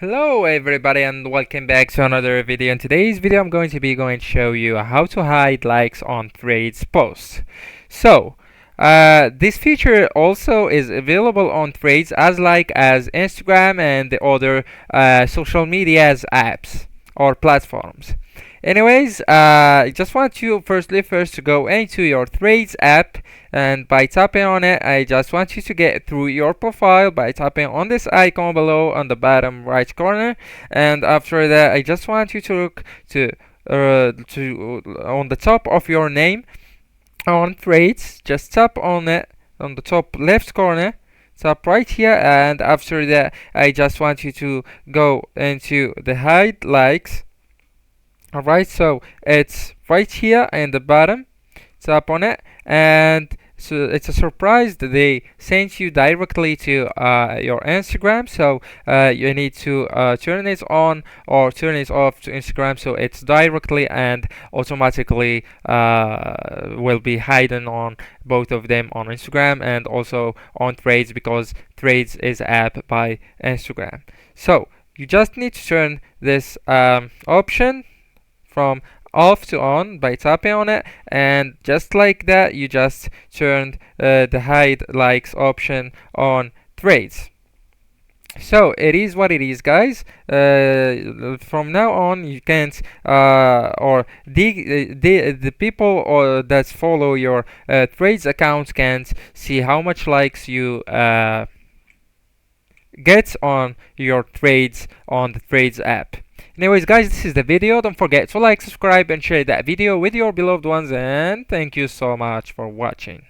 Hello everybody and welcome back to another video. In today's video I'm going to show you how to hide likes on Threads posts. So this feature also is available on Threads as Instagram and the other social media's apps or platforms. Anyways, I just want you first to go into your Threads app, and by tapping on it, I just want you to get through your profile by tapping on this icon below on the bottom right corner, and after that, I just want you to look to on the top of your name on Threads. Just tap on it on the top left corner. Tap right here, and after that, I just want you to go into the hide likes. Alright, so it's right here in the bottom. Tap on it, and so it's a surprise that they sent you directly to your Instagram. So you need to turn it on or turn it off to Instagram, so it's directly and automatically will be hidden on both of them, on Instagram and also on Threads, because Threads is app by Instagram. So you just need to turn this option from off to on by tapping on it, and just like that you just turned the hide likes option on Threads. So it is what it is, guys. From now on you can't or the people that follow your Threads account can't see how much likes you get on your Threads on the Threads app. Anyways, guys, this is the video. Don't forget to like, subscribe, and share that video with your beloved ones. And thank you so much for watching.